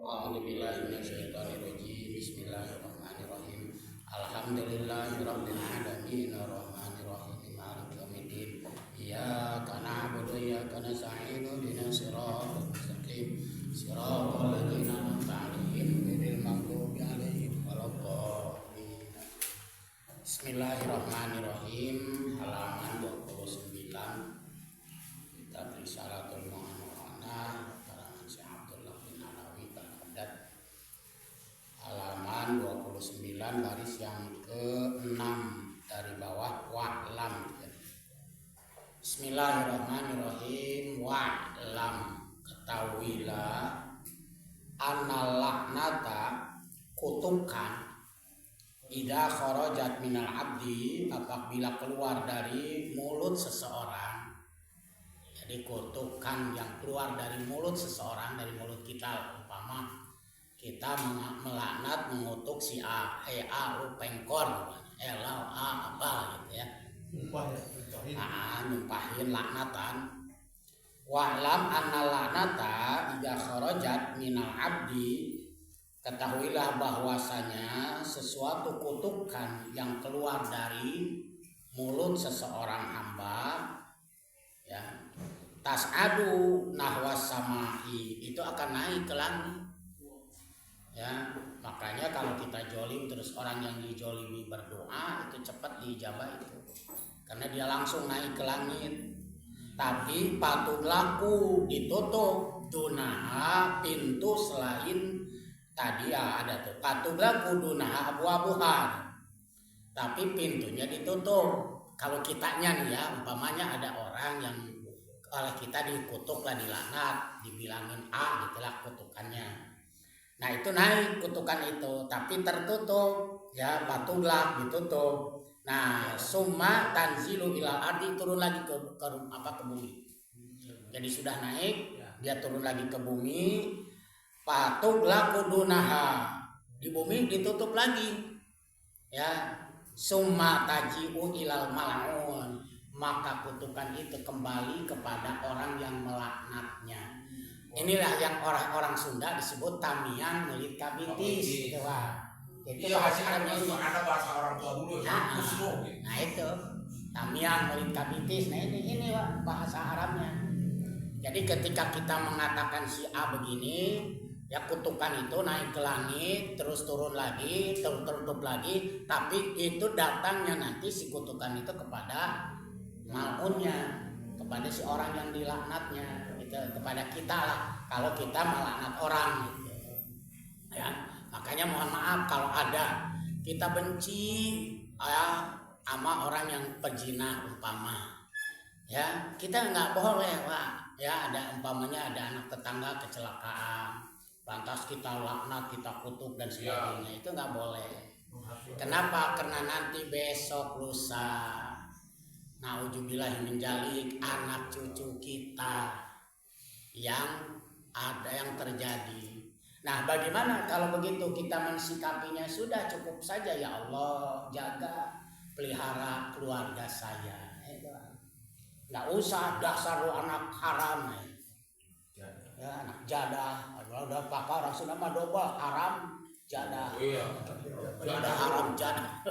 A'udzubillahi minasyaitonirrajim. Bismillahirrahmanirrahim. Alhamdulillahirabbil alamin arrahmanirrahim maliki yaumiddin. Iyyaka na'budu wa iyyaka nasta'in ihdinas siratal mustaqim siratal ladzina an'amta 'alaihim ghairil maghdubi 'alaihim waladdallin. Bismillahirrahmanirrahim. Halaman 29. Kitab Risalatul Mu'anwarah karangan Syekh Abdullah bin Alawi Baghdad. Halaman 29 baris yang ke-6 dari bawah wa'lam. Bismillahirrahmanirrahim. Wa'lam, ketahuilah, annal laknata, kutukan, idza kharajat minal abdi, apabila keluar dari mulut seseorang. Jadi kutukan yang keluar dari mulut seseorang, dari mulut kita, umpama kita melaknat, mengutuk si A, A lu pengkor, lau A apa gitu ya. Nyumpahin laknatan. Wa'lam annal laknata idza kharajat minal abdi, ketahuilah bahwasanya sesuatu kutukan yang keluar dari mulut seseorang hamba, ya, tas'adu nahwas samai, itu akan naik ke langit. Ya, makanya kalau kita jolim terus orang yang dijolimi berdoa, itu cepat diijabah itu, karena dia langsung naik ke langit. Tapi patut laku ditutup dunaha, pintu selain tadi ya ada tuh patut laku dunaha abu-abuhan, tapi pintunya ditutup. Kalau kitanya nih ya, umpamanya ada orang yang oleh kita dikutuk lah, dilaknat, dibilangin A gitulah kutukannya. Nah itu naik kutukan itu, tapi tertutup ya, batulak ditutup. Nah summa tanzilu ilal ardi, turun lagi ke bumi. Jadi sudah naik, dia turun lagi ke bumi. Patulak kudunaha, di bumi ditutup lagi. Ya, summa taji'u ilal mal'un, maka kutukan itu kembali kepada orang yang melaknatnya. Inilah yang orang-orang Sunda disebut tamiang melit kabitis. Itu hasilnya itu ada bahasa orang tua dulu ya. Nah itu tamiang melit kabitis. Nah ini bahasa Arabnya. Jadi ketika kita mengatakan si A begini, ya kutukan itu naik ke langit, terus turun lagi, tertutup lagi, tapi itu datangnya nanti si kutukan itu kepada mal'unnya, kepada si orang yang dilaknatnya, gitu, kepada kita lah, kalau kita melaknat orang gitu. Ya, makanya mohon maaf kalau ada kita benci ya sama orang yang pezina umpama, ya kita nggak boleh Pak, ya ada umpamanya ada anak tetangga kecelakaan, lantas kita laknat, kita kutuk dan sebagainya, itu nggak boleh. Kenapa? Karena nanti besok lusa, na'udzubillahi min dzalik, anak cucu kita yang ada yang terjadi. Nah bagaimana kalau begitu kita mensikapinya? Sudah cukup saja, ya Allah jaga, pelihara keluarga saya. Nggak usah dasar lu anak haram ya, anak jadah. Udah pakar sudah mah doba haram jadah. Jadah haram jadah.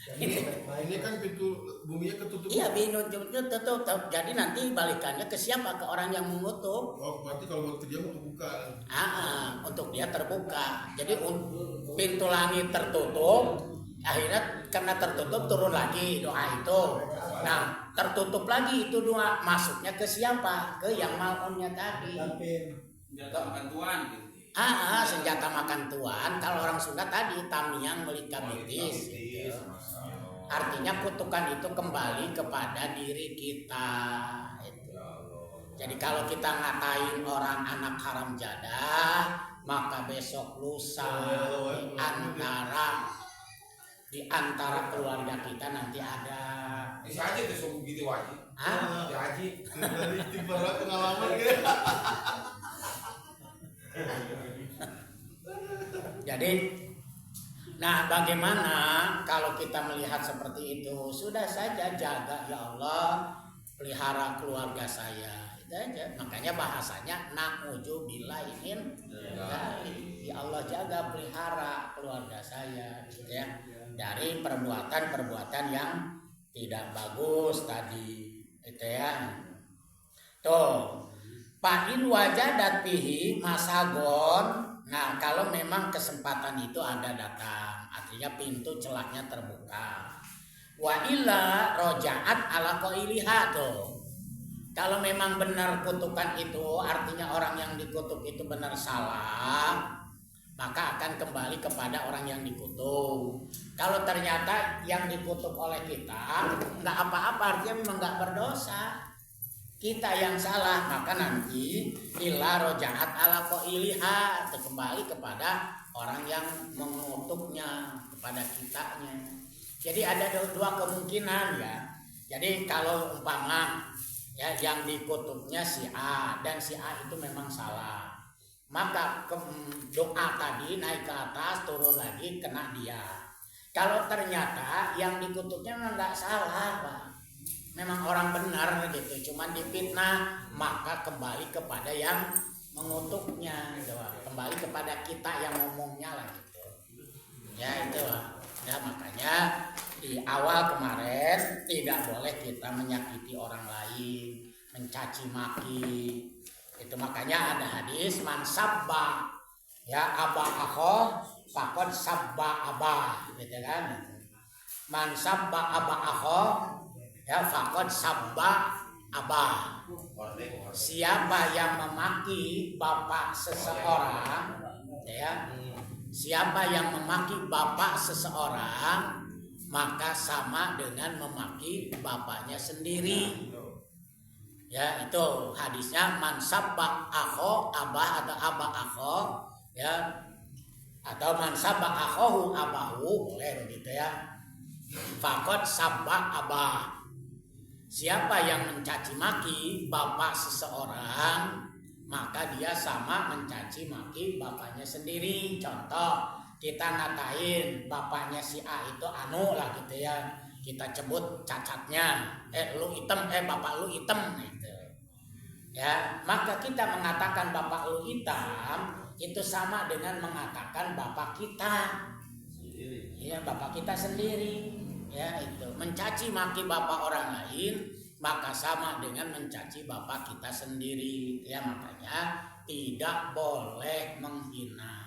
Nah ini kan pintu buminya ketutup. Iya, pintunya tutup. Jadi nanti balikannya ke siapa? Ke orang yang mengutuk. Oh, berarti kalau untuk dia terbuka. Untuk dia terbuka. Jadi pintu langit tertutup, akhirnya karena tertutup turun lagi doa itu. Nah, tertutup lagi itu doa, masuknya ke siapa? Ke yang mal'unnya tadi. Senjata makan tuan gitu. Senjata makan tuan. Kalau orang Sunda tadi tamiang melit kabitis gitu. Artinya kutukan itu kembali kepada diri kita itu. Jadi kalau kita ngatain orang anak haram jadah, maka besok lusa di antara keluarga kita nanti ada. Bisa aja tuh suku gitu wajib. Haji. Tiba-tiba pengalaman gitu. Jadi, nah bagaimana kalau kita melihat seperti itu? Sudah saja jaga, ya Allah, pelihara keluarga saya. Itu aja. Makanya bahasanya na'udzubillahi min dzalik. jaga pelihara keluarga saya gitu ya, dari perbuatan-perbuatan yang tidak bagus tadi itu ya. Tuh, Fa'in wajadat bihi masagon. Nah, kalau memang kesempatan itu ada datang, artinya pintu celahnya terbuka. Wa illa rojaat ala qailiha tuh. Kalau memang benar kutukan itu, artinya orang yang dikutuk itu benar salah, maka akan kembali kepada orang yang dikutuk. Kalau ternyata yang dikutuk oleh kita nggak apa-apa, artinya memang nggak berdosa, kita yang salah, maka nanti illa rojaat ala qailiha, kembali kepada orang yang mengutuknya kepada kitanya. Jadi ada dua kemungkinan ya. Jadi kalau umpama ya yang dikutuknya si A dan si A itu memang salah, maka doa tadi naik ke atas turun lagi kena dia. Kalau ternyata yang dikutuknya memang nggak salah, Pak, memang orang benar gitu, cuman difitnah, maka kembali kepada yang mengutuknya gitu, kembali kepada kita yang ngomongnya lah gitu ya. Itu ya, makanya di awal kemarin tidak boleh kita menyakiti orang lain, mencaci maki. Itu makanya ada hadis man sabba ya aba akho faqad sabba aba, gitu kan. Man sabba aba akho ya faqad sabba abah. Siapa yang memaki bapak seseorang ya, siapa yang memaki bapak seseorang maka sama dengan memaki bapaknya sendiri. Ya, itu hadisnya man sabba akho abah atau abah akho ya, atau man sabba akhohu abahu, boleh begitu ya. Faqad sabba abah. Siapa yang mencaci maki bapak seseorang maka dia sama mencaci maki bapaknya sendiri. Contoh, kita ngatain bapaknya si A itu anu lah gitu ya, kita sebut cacatnya, lu hitam, bapak lu hitam gitu ya, maka kita mengatakan bapak lu hitam itu sama dengan mengatakan bapak kita ya, bapak kita sendiri ya. Itu mencaci maki bapak orang lain maka sama dengan mencaci bapak kita sendiri ya. Makanya tidak boleh menghina.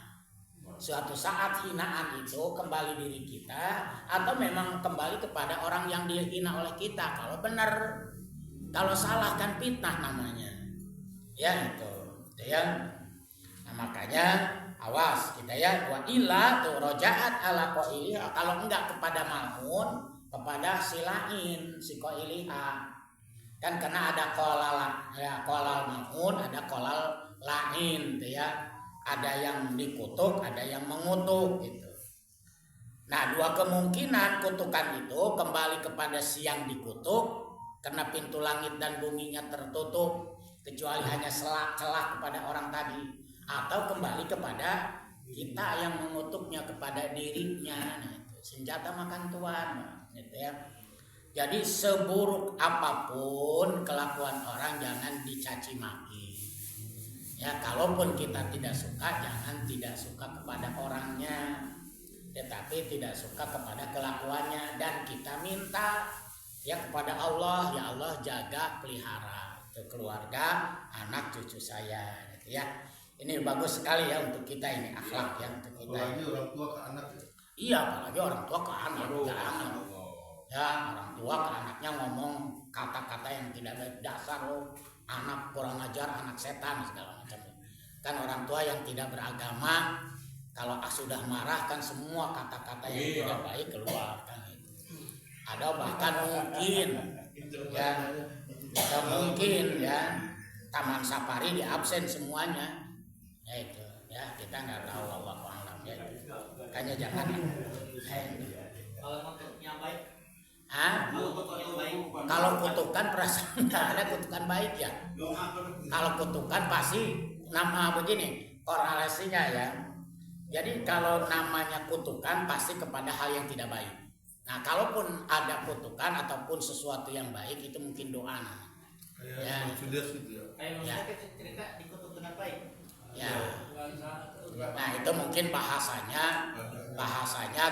Suatu saat hinaan itu kembali diri kita atau memang kembali kepada orang yang dihina oleh kita. Kalau benar, kalau salah kan fitnah namanya ya. Itu ya. Nah, makanya awas kita ya. Wa illa tu rojaat ala qailiha, kalau enggak kepada mal'un, kepada si lain, si qailiha. Kan karena ada qolal ya, qolal mal'un, ada qolal lain gitu ya. Ada yang dikutuk, ada yang mengutuk gitu. Nah, dua kemungkinan kutukan itu kembali kepada si yang dikutuk karena pintu langit dan buminya tertutup kecuali hanya celah kepada orang tadi, atau kembali kepada kita yang mengutuknya kepada dirinya. Nah, itu senjata makan tuan gitu ya. Jadi seburuk apapun kelakuan orang jangan dicaci maki. Ya, kalaupun kita tidak suka, jangan tidak suka kepada orangnya, tetapi tidak suka kepada kelakuannya. Dan kita minta ya kepada Allah, ya Allah jaga pelihara ke keluarga, anak cucu saya gitu ya. Ini bagus sekali ya untuk kita, ini akhlak ya untuk kita. Apalagi orang tua ke anak ya. Iya, apalagi orang tua ke anak. Jangan ya, orang tua ke anaknya ngomong kata-kata yang tidak berdasar, loh. Anak kurang ajar, anak setan segala macam. Kan orang tua yang tidak beragama kalau sudah marah kan semua kata-kata yang tidak baik keluar kan itu. Ada bahkan mungkin ya, ada mungkin ya taman safari di absen semuanya. Ya itu ya, kita nggak tahu, Allah a'lam ya. Makanya jangan kalau yang baik. Kalau kutukan perasaan nggak ada kutukan baik ya. Kalau kutukan pasti nama begini korelasinya ya. Jadi kalau namanya kutukan pasti kepada hal yang tidak baik. Nah, kalaupun ada kutukan ataupun sesuatu yang baik itu mungkin doa. Kayak Sudes gitu ya. Kayak maksudnya cerita dikutuk dengan baik. Ya. Nah itu mungkin bahasanya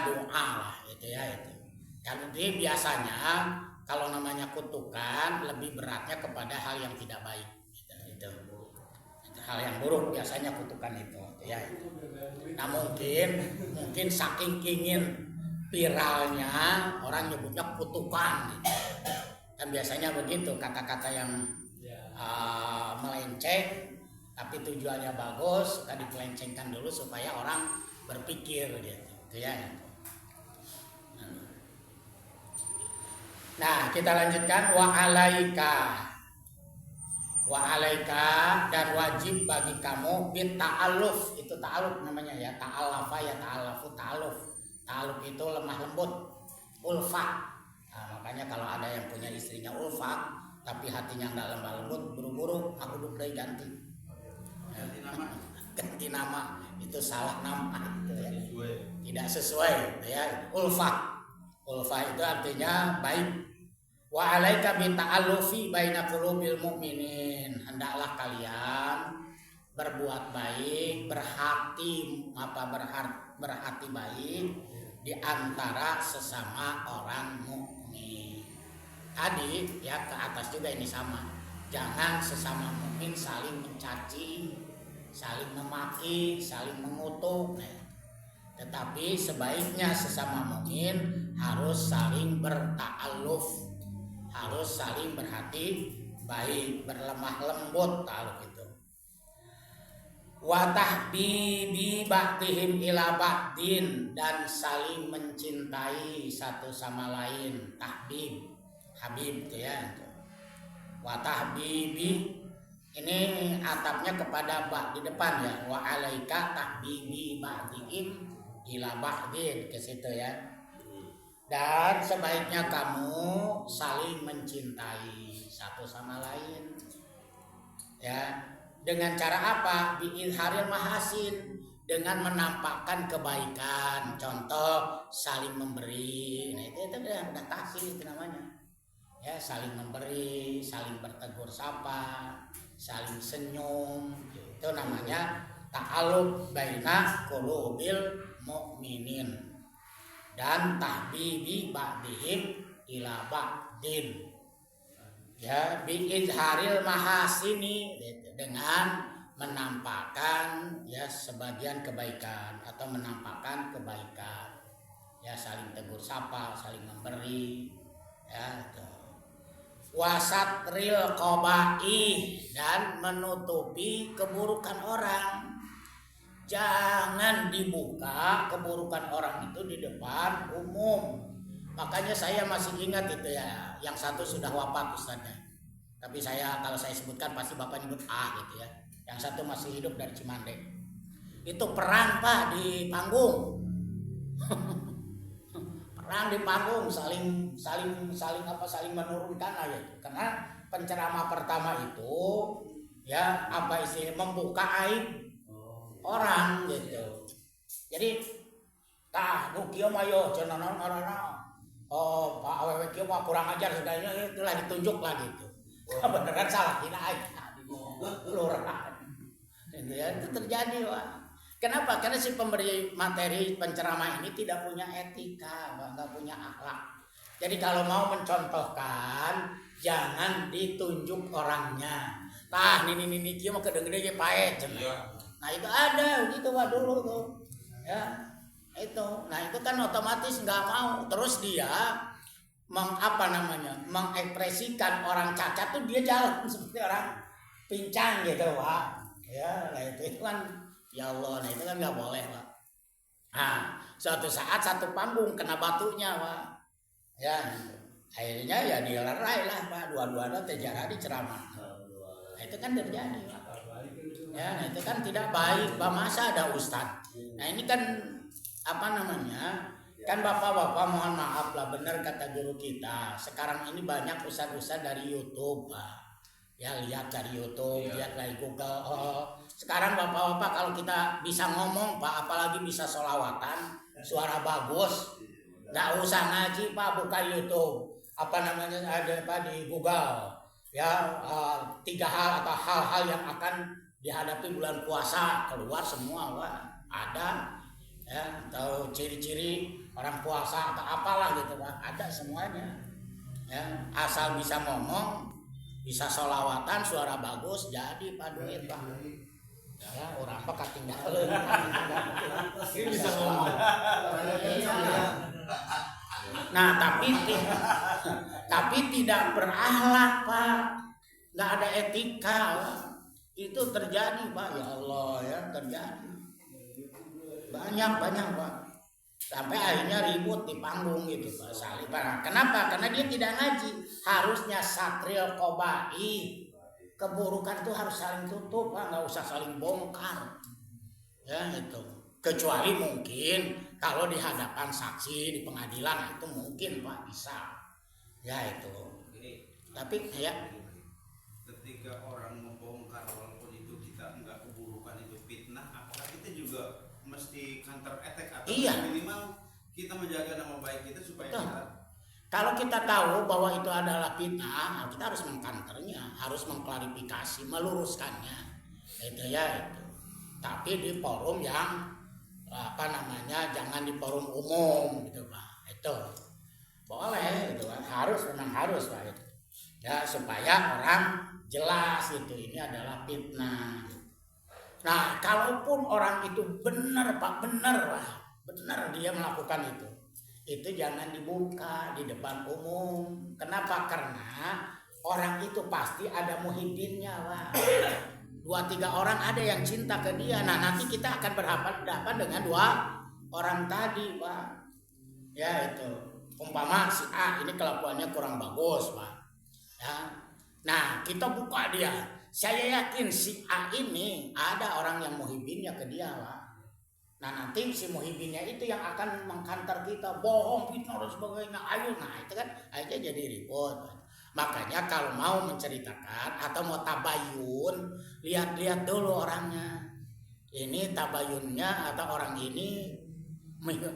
doa lah itu ya itu. Jadi biasanya kalau namanya kutukan lebih beratnya kepada hal yang tidak baik. Itu hal yang buruk biasanya kutukan itu ya. Nah mungkin saking ingin viralnya orang nyebutnya kutukan gitu. Kan biasanya begitu kata-kata yang melenceng tapi tujuannya bagus suka dipelencengkan dulu supaya orang berpikir gitu ya. Nah kita lanjutkan wa alaika dan wajib bagi kamu bit ta'aluf. Itu ta'aluf namanya ya, ta'alafa ya ta'aluf itu lemah lembut, ulfa. Nah, makanya kalau ada yang punya istrinya ulfa tapi hatinya enggak lemah lembut, buru-buru aku duduk ganti nama itu salah nama gitu ya. Tidak sesuai ya. Ulfa itu artinya baik. Wa alaika bi ta'allufi baina qulubil mu'minin. Hendaklah kalian berbuat baik, berhati baik di antara sesama orang mukmin. Tadi ya ke atas juga ini sama. Jangan sesama mukmin saling mencaci, saling memaki, saling mengutuk. Tetapi sebaiknya sesama mukmin harus saling berta'aluf, harus saling berhati baik, berlemah lembut kalau gitu. Wa tahbibi ba'dihim ila ba'din, dan saling mencintai satu sama lain. Habib itu ya. Wa tahbibi ini atapnya kepada ba di depan ya. Wa alaika tahbibi ba'dihim ila ba'din ke situ ya. Dan sebaiknya kamu saling mencintai satu sama lain ya. Dengan cara apa? Bi'izharil mahasin, dengan menampakkan kebaikan. Contoh saling memberi. Nah itu udah kasih itu namanya ya. Saling memberi, saling bertegur sapa, saling senyum, itu namanya ta'aluf baina qulubil mu'minin. Dan tahbibi ba'dihim ila ba'din ya, bi'izharil mahasini, dengan menampakkan ya sebagian kebaikan atau menampakkan kebaikan ya, saling tegur sapa, saling memberi ya itu. Wasatril qabaih, dan menutupi keburukan orang. Jangan dibuka keburukan orang itu di depan umum. Makanya saya masih ingat itu ya, yang satu sudah wafat ustaznya. Tapi kalau saya sebutkan pasti bapak nyebut gitu ya. Yang satu masih hidup dari Cimande. Itu perang Pak di panggung. Perang di panggung, saling menurunkan aja. Karena penceramah pertama itu ya apa istilahnya, membuka aib orang gitu. Jadi nu kieu mah yo cenah naon oh Pak awewe kieu mah kurang ajar sudahnya, itulah ditunjuk lah gitu. Beneran salah dina aja lurah. Itu ya, itu terjadi Pak. Kenapa? Karena si pemberi materi penceramah ini tidak punya etika, enggak punya akhlak. Jadi kalau mau mencontohkan jangan ditunjuk orangnya. Tah ini kieu mah kedeng-kedeng pae cenah. Nah itu ada gitu Pak dulu tuh ya itu. Nah itu kan otomatis nggak mau. Terus dia mengekspresikan orang cacat tuh dia jalan seperti orang pincang gitu Pak ya. Nah itu kan ya Allah, nah itu kan nggak boleh Pak. Nah suatu saat satu panggung kena batunya Pak ya, akhirnya ya dilerai lah Pak, dua-duanya terjadi ceramah. Nah itu kan terjadi Pak ya. Nah itu kan tidak baik Pak, masa ada ustadz. Nah ini kan kan bapak-bapak mohon maaf lah, benar kata guru kita, sekarang ini banyak ustadz-ustadz dari YouTube Pak ya. Lihat dari YouTube, lihat dari Google. Sekarang bapak-bapak kalau kita bisa ngomong Pak, apalagi bisa sholawatan, suara bagus, nggak usah ngaji Pak, buka YouTube ada Pak di Google ya, 3 hal atau hal-hal yang akan dihadapi bulan puasa keluar semua Pak. Ada ya, atau ciri-ciri orang puasa atau apalah gitu Pak, ada semuanya ya, asal bisa ngomong, bisa sholawatan, suara bagus, jadi Pak duit Pak ya, orang Pak ketinggalan bisa ngomong. Nah tapi tidak berakhlak Pak, nggak ada etika Pak. Itu terjadi Pak, ya Allah ya, terjadi banyak Pak, sampai akhirnya ribut di panggung gitu Pak saling. Kenapa? Karena dia tidak ngaji. Harusnya satril qobai, keburukan tuh harus saling tutup Pak, nggak usah saling bongkar ya itu. Kecuali mungkin kalau di hadapan saksi di pengadilan itu mungkin Pak bisa ya itu. Tapi ya ketika orang membongkar walaupun itu kita enggak keburukan itu fitnah, apakah kita juga mesti counter attack atau minimal kita menjaga nama baik kita supaya kita... Kalau kita tahu bahwa itu adalah fitnah, kita harus mengkanternya, harus mengklarifikasi, meluruskannya itu ya itu. Tapi di forum yang jangan di forum umum gitu Pak, itu boleh gitu Pak, memang harus Pak itu ya, supaya orang jelas itu ini adalah fitnah. Nah kalaupun orang itu benar Pak, benar dia melakukan itu jangan dibuka di depan umum. Kenapa? Karena orang itu pasti ada muhibinnya Pak. 2-3 orang ada yang cinta ke dia. Nah nanti kita akan berhadapan dengan 2 orang tadi Pak ya itu. Umpama si A ini kelakuannya kurang bagus Pak ya. Nah kita buka dia, saya yakin si A ini ada orang yang muhibinnya ke dia Pak. Nah nanti si muhibinnya itu yang akan mengkantar kita, bohong, fitnah dan sebagainya. Ayo, nah itu kan akhirnya jadi ribut. Makanya kalau mau menceritakan atau mau tabayun, lihat-lihat dulu orangnya. Ini tabayunnya atau orang ini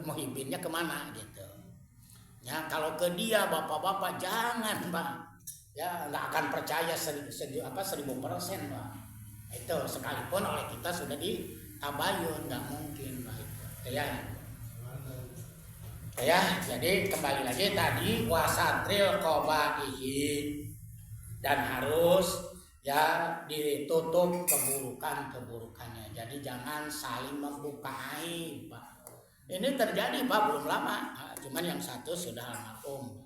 muhibinnya kemana gitu. Ya kalau ke dia bapak-bapak jangan Pak. Ya nggak akan percaya 1000% Pak. Itu sekalipun oleh kita sudah ditabayun, nggak mungkin Pak itu. Ya, jadi kembali lagi tadi wasatril qobaihi, dan harus ya ditutup keburukannya. Jadi jangan saling membuka aib Pak. Ini terjadi Pak belum lama, cuman yang satu sudah almarhum.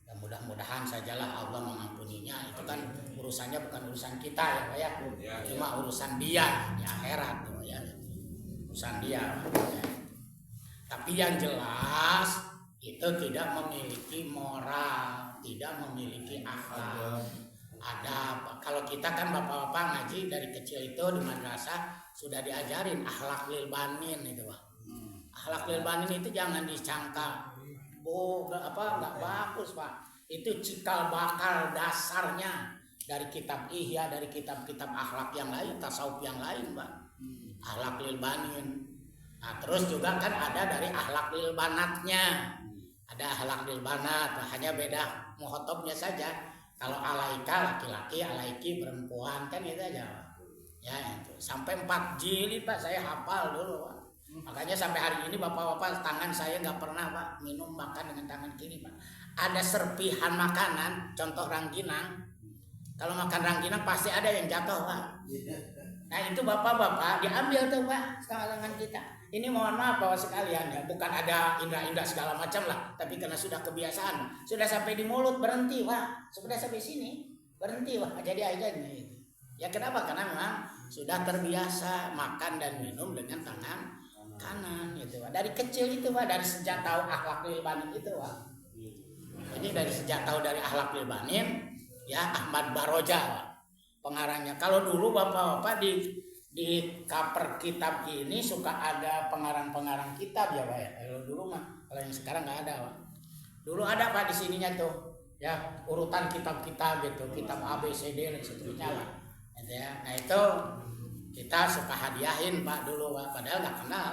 Ya, mudah-mudahan sajalah Allah mengampuninya. Itu kan urusannya bukan urusan kita ya Pak ya. Cuma urusan dia di akhirat tuh ya. Urusan dia. Tapi yang jelas itu tidak memiliki moral, tidak memiliki akhlak. Ada kalau kita kan bapak-bapak ngaji dari kecil itu di madrasah sudah diajarin akhlak lil banin itu Pak. Akhlak lil banin itu jangan disangka nggak bagus Pak. Itu cikal bakal dasarnya dari kitab Ihya, dari kitab-kitab akhlak yang lain, tasawuf yang lain Pak. Akhlak lil banin. Nah, terus juga kan ada dari akhlak lil banatnya. Ada akhlak lil banat, hanya beda mukhotobnya saja. Kalau alaika laki-laki, alaiki perempuan, kan itu aja Pak. Ya itu. Sampai 4 jilid Pak saya hafal dulu Pak. Makanya sampai hari ini bapak-bapak tangan saya nggak pernah Pak minum makan dengan tangan kiri Pak. Ada serpihan makanan, contoh rangginang. Kalau makan rangginang pasti ada yang jatuh Pak. Nah itu bapak-bapak diambil tuh Pak tangan kita. Ini mohon maaf Bapak sekalian ya, bukan ada indra-indra segala macam lah, tapi karena sudah kebiasaan, sudah sampai di mulut berhenti Pak, sudah sampai sini berhenti Pak. Jadi aja ini. Ya kenapa? Karena memang sudah terbiasa makan dan minum dengan tangan kanan gitu Pak. Dari kecil itu Pak, dari sejak tahu akhlak lil banin itu Pak. Jadi dari sejak tahu dari akhlak lil banin ya Ahmad Baroja Pak pengarangnya. Kalau dulu bapak-bapak di cover kitab ini suka ada pengarang-pengarang kitab ya Pak ya. Kalau dulu mah, kalau yang sekarang nggak ada Pak. Dulu ada Pak di sininya tuh ya urutan kitab-kitab gitu, kitab A B C D dan seterusnya lah. Ya. Nah itu kita suka hadiahin Pak dulu Pak, padahal nggak kenal,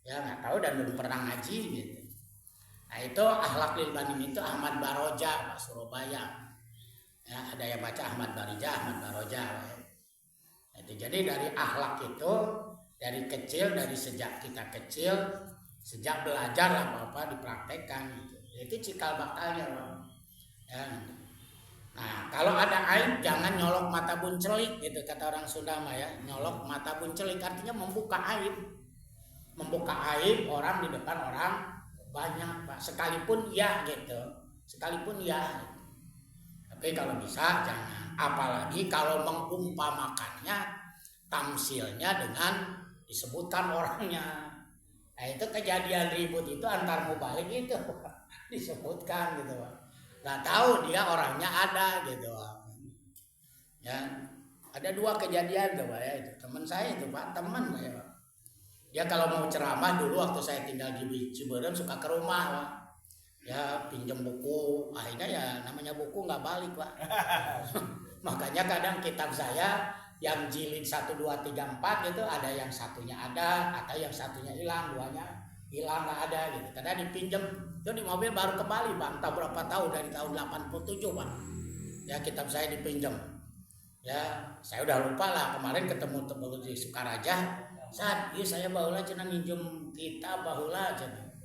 ya nggak tahu dan belum pernah ngaji gitu. Nah itu akhlak lil banin itu Ahmad Baroja Pak Surabaya. Ya, ada yang baca Ahmad Baroja. Jadi dari akhlak itu dari kecil, dari sejak kita kecil, sejak belajar apa-apa dipraktekkan gitu. Itu cikal bakalnya, Pak. Ya. Nah, kalau ada aib jangan nyolok mata buncelik gitu kata orang Sunda mah ya. Nyolok mata buncelik artinya membuka aib. Membuka aib orang di depan orang banyak, Pak. Sekalipun ya gitu. Sekalipun ya. Tapi kalau bisa jangan. Apalagi kalau mengumpamakannya tamsilnya dengan disebutkan orangnya. Nah, itu kejadian ribut itu antar mubalik itu disebutkan gitu, Pak. Nggak tahu dia orangnya ada gitu, ya. Ada 2 kejadian tuh, Pak, ya. Itu teman saya itu, Pak, teman saya, Pak. Dia kalau mau ceramah dulu waktu saya tinggal di Ciberem suka ke rumah, Pak. Ya pinjam buku, akhirnya ya namanya buku nggak balik, Pak. Makanya kadang kitab saya yang jilid 1, 2, 3, 4 itu ada yang satunya ada atau yang satunya hilang, 2-nya hilang nggak ada gitu. Karena dipinjam itu di mobil baru ke Bali, Pak. Entah berapa tahun, dari tahun 87, Pak. Ya kitab saya dipinjam. Ya saya udah lupa lah, kemarin ketemu teman di Sukaraja. Saat iya saya bahulah cenah minjem kitab bahulah cenah.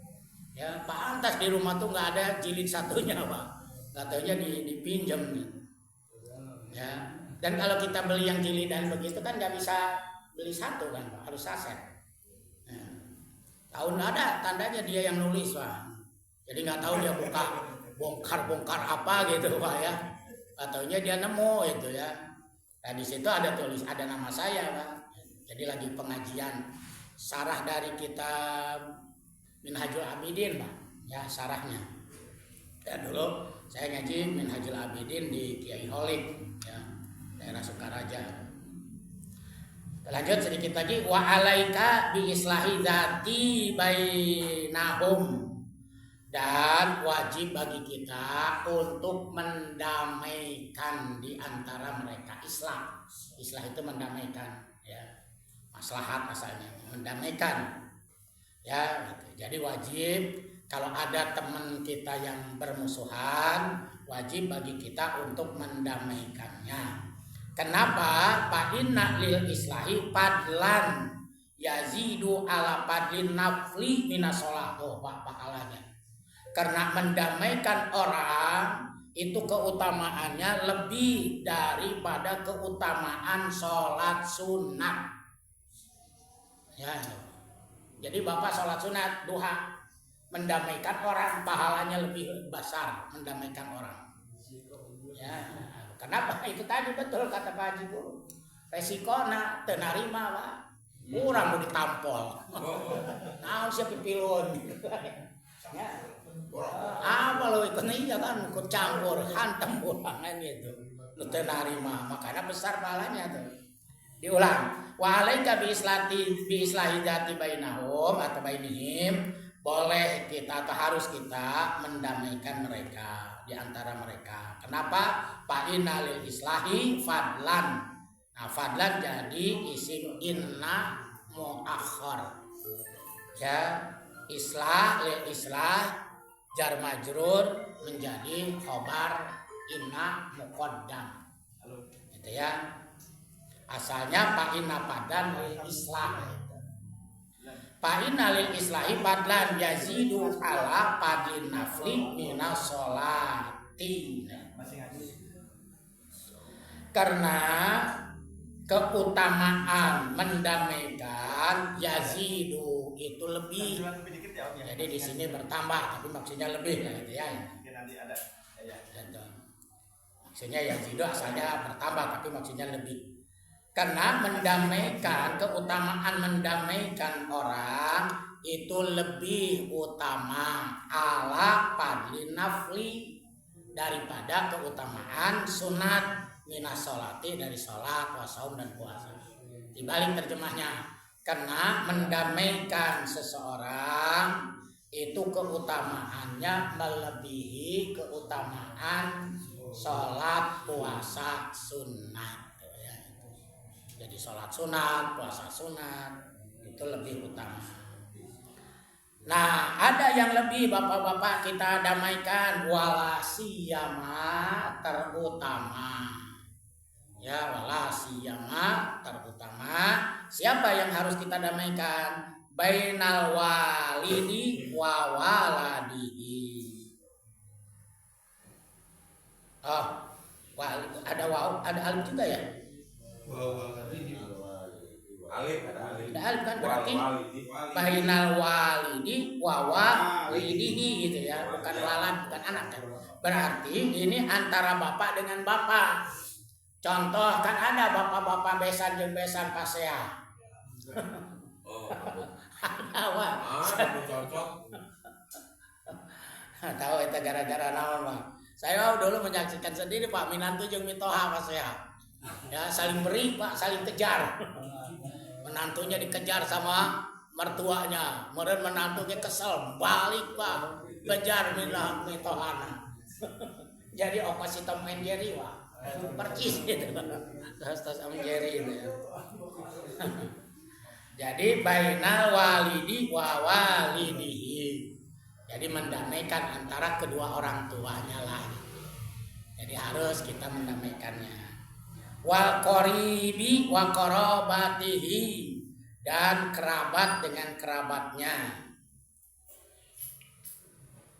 Ya pantas di rumah tuh nggak ada jilid 1-nya, Pak. Katanya dipinjam gitu. Ya. Dan kalau kita beli yang jilidan begitu kan nggak bisa beli 1 kan, Pak, harus saset. Nah, tahun ada tandanya dia yang nulis, Pak. Jadi nggak tahu dia bongkar apa gitu, Pak, ya. Ataunya dia nemu itu ya. Nah di situ ada nama saya, Pak. Jadi lagi pengajian sarah dari kitab Minhajul Abidin, Pak. Ya sarahnya. Ya dulu saya ngaji Minhajul Abidin di Kiai Holik, ya. Daerah Sukaraja. Lanjut sedikit lagi, wa alaika bi islahi dzati bainahum, dan wajib bagi kita untuk mendamaikan di antara mereka. Islah itu mendamaikan, ya. Maslahat asalnya mendamaikan, ya gitu. Jadi wajib kalau ada teman kita yang bermusuhan, wajib bagi kita untuk mendamaikannya. Kenapa? Fa inna lil islahi padlan yazidu ala padlin nafli minasolah. Oh, Pak, pahalanya. Karena mendamaikan orang itu keutamaannya lebih daripada keutamaan sholat sunat. Ya. Jadi Bapak sholat sunat duha, mendamaikan orang, pahalanya lebih besar mendamaikan orang. Ya. Kenapa? Itu tadi betul kata Pak Haji Guru. Resikona tenarima, Pak. Kurang mau ditampol. Nah, siapa pilon? Ya. Apa lo ikutnya iya kan, ikut campur, hantam pulang kan gitu. Lu tenarima, makanya besar pahalanya tuh. Diulang. Wa alaika bi islahi dzati bainahum atau bainihim, boleh kita atau harus kita mendamaikan mereka di antara mereka. Kenapa? Fa inna lil islahi fadlan. Nah, fadlan jadi isim inna muakhar. Ya, islah lil islah jar majrur menjadi khobar inna muqaddam. Gitu ya. Asalnya fa inna fadlan lil islah. Fa inna lil islahi fadlan yazidu ala fadlin nafli minas sholati. Karena keutamaan mendamaikan yazidu itu lebih. Jadi di sini bertambah tapi maksudnya lebih lah gitu ya. Maksudnya yazidu asalnya bertambah tapi maksudnya lebih. Karena mendamaikan, keutamaan mendamaikan orang itu lebih utama ala fadlin nafli daripada keutamaan sunat minas sholati dari sholat, wasaum dan puasa. Dibalik terjemahnya, karena mendamaikan seseorang itu keutamaannya melebihi keutamaan sholat, puasa, sunat. Jadi sholat sunat, puasa sunat itu lebih utama. Nah, ada yang lebih bapak-bapak kita damaikan, wala siyama terutama. Ya, wala siyama terutama siapa yang harus kita damaikan? Bainal walidi wa waladihi. Oh, ada waw, ada alif juga ya? Alif ada alif. Ada alif kan berarti bainal walidi wa walidihi gitu ya, bukan walad, bukan anak kan. Berarti ini antara bapak dengan bapak. Contoh kan ada bapak-bapak besan jeung besan pasea. Oh. Awak. Cocok. Tahu itu gara-gara naon, Pak. Saya dulu menyaksikan sendiri Pak Minantu jeung Mitoha pasea. Ya, saling beri, Pak, saling kejar. Menantunya dikejar sama mertuanya. Kemudian menantunya kesel, balik, Pak. Kejar Mitohana. Jadi opas hitam main Jerry, Pak. Percis gitu. Tas Om Jerry itu ya. Jadi bainal walidi wa walidihi. Jadi mendamaikan antara kedua orang tuanya lah. Jadi harus kita mendamaikannya. Wal qaribi wa qarabatihi, dan kerabat dengan kerabatnya.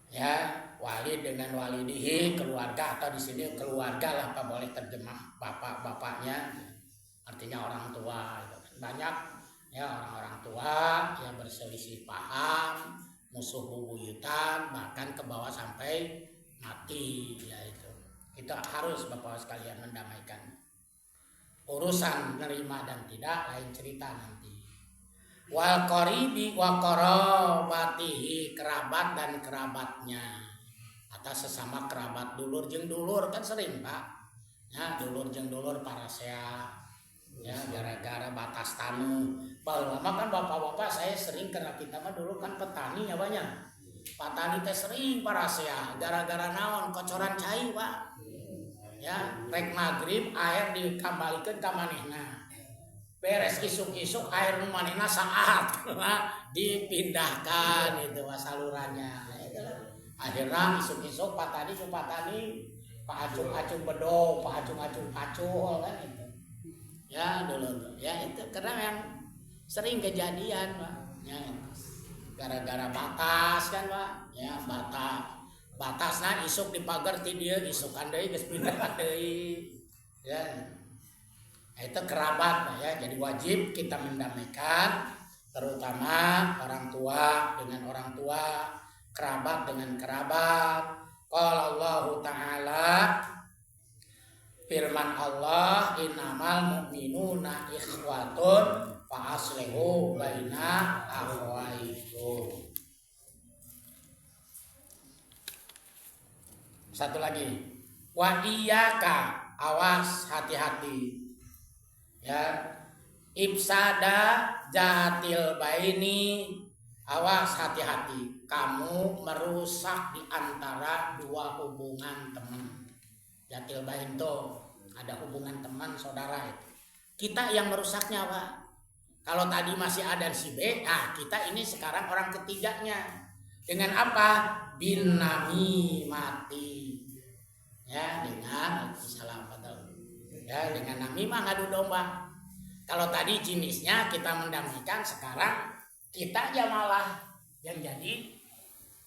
Ya, wali dengan walidihi, keluarga, atau di sini keluarga lah, apa boleh terjemah bapak-bapaknya, artinya orang tua. Banyak ya orang-orang tua yang berselisih paham, musuh bubuyutan, bahkan ke bawah sampai mati. Ya itu kita harus bapak sekalian mendamaikan. Urusan nerima dan tidak lain cerita nanti. Wal qaribi wa qarabatihi, kerabat dan kerabatnya, atau sesama kerabat dulur jeung dulur kan sering Pak. Ya, dulur jeung dulur parasea. Ya, gara-gara batas tanah. Lama kan bapak-bapak saya sering, karena kita mah dulu kan petani ya banyak. Petani teh sering parasea gara-gara naon kocoran cai, Pak. Ya, rek maghrib air dikembalikeun ka manehna. Beres isuk-isuk air nu manehna saat dipindahkan itu salurannya. Akhirnya isuk-isuk patani ku patani pacung-acung bedog, pacung-acung pacul kan itu. Ya dulu ya itu karena yang sering kejadian Pak. Ya, gara-gara batas kan Pak. Ya batasna isuk di pagar ti dieu isukan deui geus pindah deui. Ya. Itu kerabat ya, jadi wajib kita mendamaikan, terutama orang tua dengan orang tua, kerabat dengan kerabat. Qala Allah Ta'ala, firman Allah, innamal mu'minuna ikhwatun fa aslihu baina akhwaikum. Satu lagi, wa iyyaka, awas, hati-hati. Ya, ifsada jatil baini, awas hati-hati, kamu merusak di antara dua hubungan teman. Jatil bain tuh ada hubungan teman saudara itu. Kita yang merusaknya Pak. Kalau tadi masih ada si B, nah kita ini sekarang orang ketiganya. Dengan apa? Bin namimati. Ya, dengan salam ya, dengan namimah ngadu domba. Kalau tadi jenisnya kita mendamaikan, sekarang kita aja malah yang jadi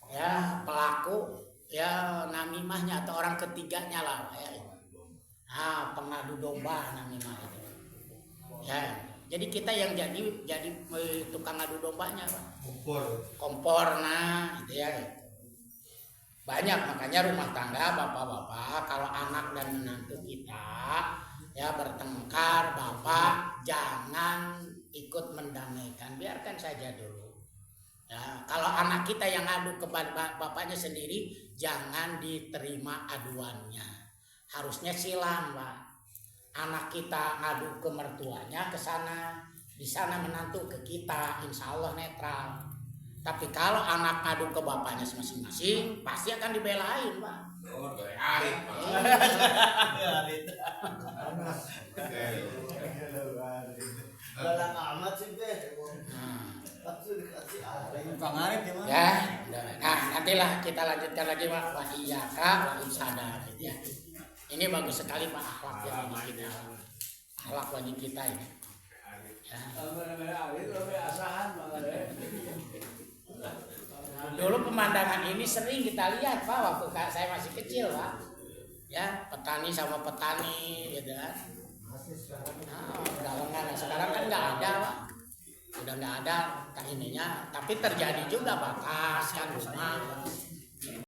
ya pelaku ya namimahnya atau orang ketiganya lah ya. Nah, pengadu domba namimah itu. Ya, jadi kita yang jadi tukang ngadu dombanya Pak. Kompor nah itu ya. Banyak, makanya rumah tangga bapak-bapak kalau anak dan menantu kita ya bertengkar, bapak jangan ikut mendamaikan, biarkan saja dulu. Ya, kalau anak kita yang adu ke bapaknya sendiri, jangan diterima aduannya. Harusnya silang, Pak. Anak kita ngadu ke mertuanya ke sana, di sana menantu ke kita, insya Allah netral. Tapi kalau anak ngadu ke bapaknya masing-masing, pasti akan dibelain, Pak. Galak amat sih deh. Ya, nah nantilah kita lanjutkan lagi Pak. Wa iyyaka wa ifsada gitu ya. Ini bagus sekali Pak, akhlak ya bagi kita. Akhlak bagi kita ini. Ya. Dulu pemandangan ini sering kita lihat Pak waktu saya masih kecil Pak. Ya, petani sama petani gitu kan. Nah, sekarang kan nggak ada Pak. Udah nggak ada ininya, tapi terjadi juga Pak, kas kan rumah.